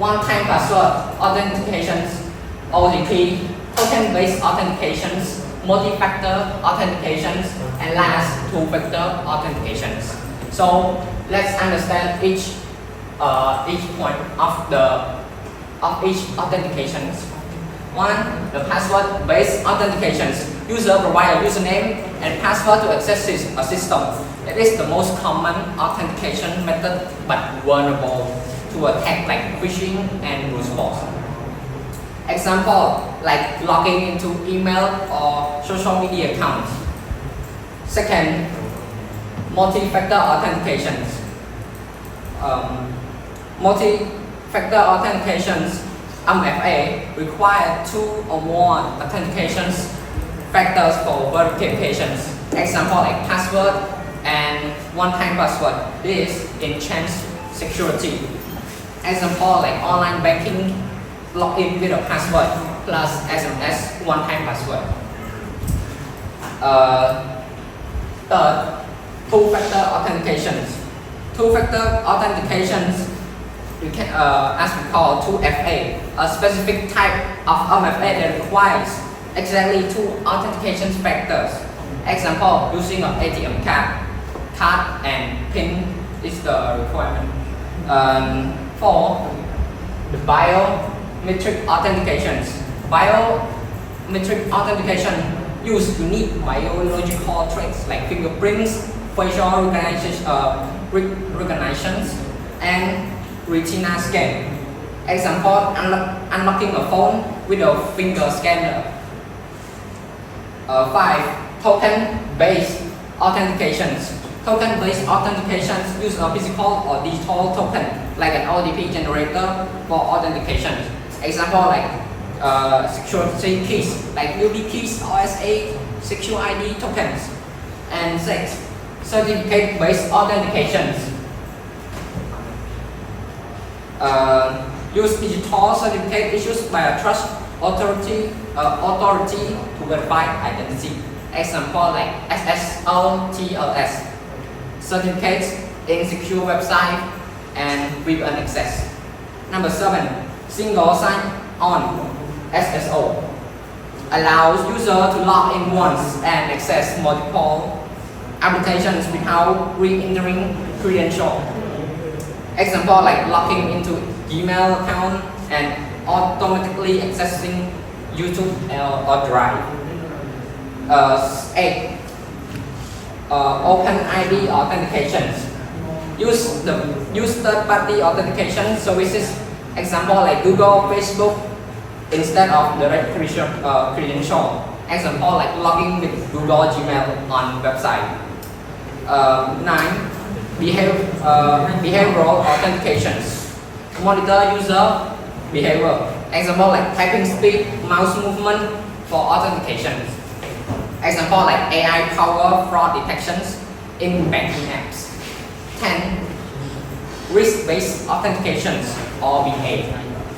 one-time password authentications, OTP, token-based authentications, multi-factor authentications, and last, two-factor authentications. So let's understand each point of each authentications. One, the password-based authentications. User provide a username and password to access a system. It is the most common authentication method, but vulnerable to attack like phishing and brute force. Example, like logging into email or social media accounts. Second, multi-factor authentications. Multi-factor authentications, MFA, require two or more authentications factors for verifications. Example, like password and one-time password. This enhances security. Example, like online banking, login with a password plus SMS one-time password. Third, two-factor authentications. Two-factor authentications, you can, as we call 2FA, a specific type of MFA that requires exactly two authentication factors. Example, using an ATM card and PIN is the requirement. Four, the biometric authentications. Biometric authentication use unique biological traits like fingerprints, facial recognitions, and retina scan. Example, unlocking a phone with a finger scanner. 5. Token-based authentications. Token-based authentications use a physical or digital token like an OTP generator for authentication. Example, like security keys like UB keys, OSA, secure ID tokens. And 6. Certificate-based authentications. Use digital certificate issued by a trust authority to verify identity. Example, like SSO, TLS. Certificates in secure website and with an access. Number 7, single sign-on, SSO, allows user to log in once and access multiple applications without re-entering credential. Example, like logging into Gmail account and automatically accessing YouTube or Drive. 8. Open ID authentications. Use third-party authentication services. Example, like Google, Facebook, instead of direct credential. Example, like logging with Google Gmail on website. 9. Behavioral authentications. Monitor user behavior. Example, like typing speed, mouse movement for authentication. Example, like AI power fraud detections in banking apps. 10. Risk-based authentications or BA.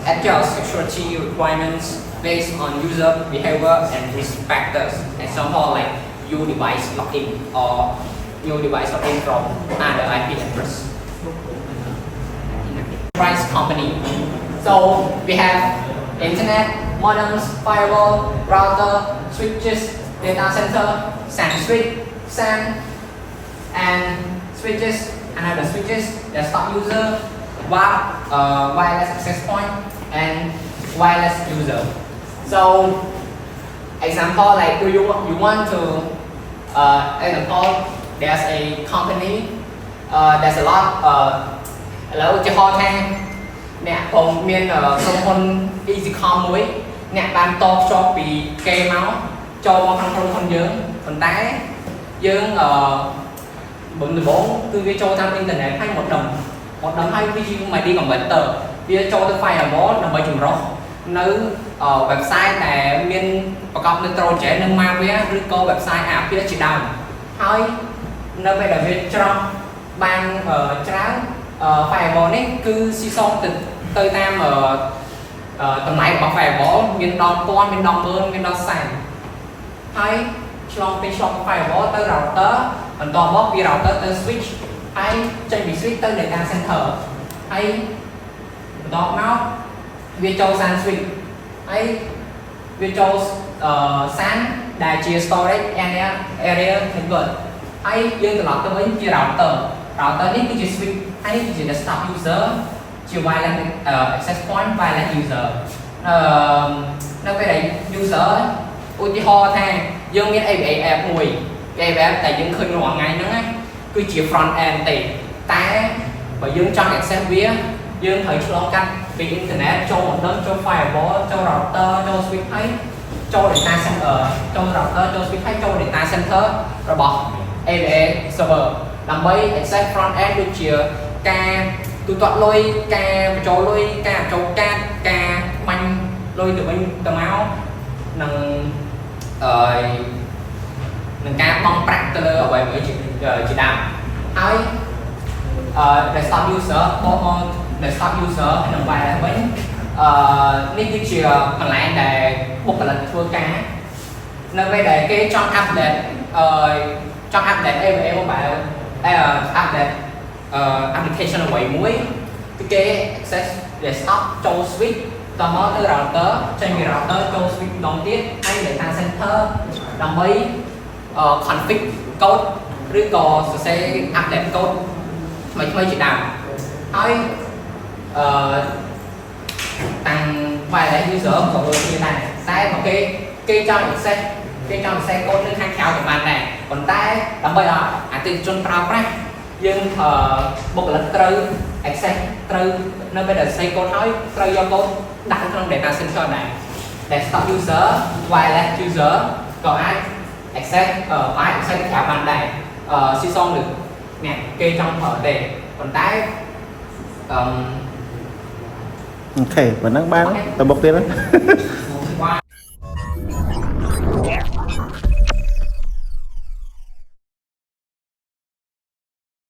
Adjust security requirements based on user behavior and risk factors. Example, like new device login or new device login from other IP address. Price company. So we have internet, modems, firewall, router, switches, data center, SAN switch, SAN, and switches, another switches, desktop user, wireless access point, and wireless user. So, example, like you want to, example, there's a company, there's a lot, hello, cho họ thay, nè,ผมមានក្រុមហ៊ុន EasyCom មួយអ្នកបានតភ្ជាប់ពីគេមកចូលមកក្នុងក្រុមហ៊ុនយើងប៉ុន្តែយើងដំបូងគឺវាចូលតាមអ៊ីនធឺណិតហើយមកដឹងហើយវាជា MID converter វាចូលទៅ firewall ដើម្បីចម្រុះនៅ website ដែលមានប្រកបដោយ Trojan និង malware ឬក៏ website អាពាហ៍ជាដើមហើយនៅពេលដែលវាច្រោះបានច្រើន firewall នេះគឺស៊ីសងទៅតាមតម្លៃរបស់ firewall មានដល់ពាន់មានដល់10000មានដល់100,000ហើយឆ្លង firewall ទៅ router បន្ទាប់មកពី router ទៅ switch ហើយចេញពី switch ទៅ data center ហើយបន្ទាប់មក វាចូល SAN switch ហើយវាចូលSAN ដែលជា storage area network ហើយយើងត្រឡប់ទៅវិញជា router នេះគឺជា switch ហើយនេះគឺជា desktop user ជា wireless access point wireless user នៅពេលដែល user ឧទាហរណ៍ថាយើងមាន API app មួយ API app តែយើងឃើញរាល់ថ្ងៃហ្នឹងណាគឺជា front end ទេតែបើយើងចង់ access វាយើងត្រូវឆ្លងកាត់ពី internet ចូល modem ចូល firewall ចូល router ចូល switch ហើយចូល data center ចូល router ចូល switch ហើយចូល data center របស់ API server ដើម្បី access front end ដូចជាការទូទាត់លុយការបញ្ចូលលុយការបញ្ចូលកាតការបាញ់លុយទៅវិញទៅមកនឹងការបង់ប្រាក់ទៅលើអ្វីៗជាដើមហើយ desktop user បកមក desktop user ក្នុង wireless វិញនេះគឺជាកន្លែងដែលបុគ្គលិកធ្វើការនៅពេលដែលគេចង់ update API mobile update application អ្វីមួយគឺគេ access desktop ចូល switch តមកទៅ router ចេញពី router ចូល switch ម្ដងទៀតហើយ data center ដើម្បី config code ឬក៏សរសេរ update code ថ្មីជាដើមហើយតាំង wireless user ក៏ដូចគ្នាដែរតែមកគេចង់ access code នៅខាងក្រៅក៏បានដែរប៉ុន្តែដើម្បីឲ្យអតិថិជនប្រើប្រាស់យើងបុគ្គលិកត្រូវ access ត្រូវនៅពេលដែលសរសេរ code ហើយត្រូវយក code ដាក់ក្នុង data center ដែរ desktop user wireless user ក៏អាច access ក្រៅបានដែរស៊ីសងនឹងអ្នកគេចង់ប្រើទេប៉ុន្តែអូខេប៉ុណ្ណឹងបានទៅបុកទៀត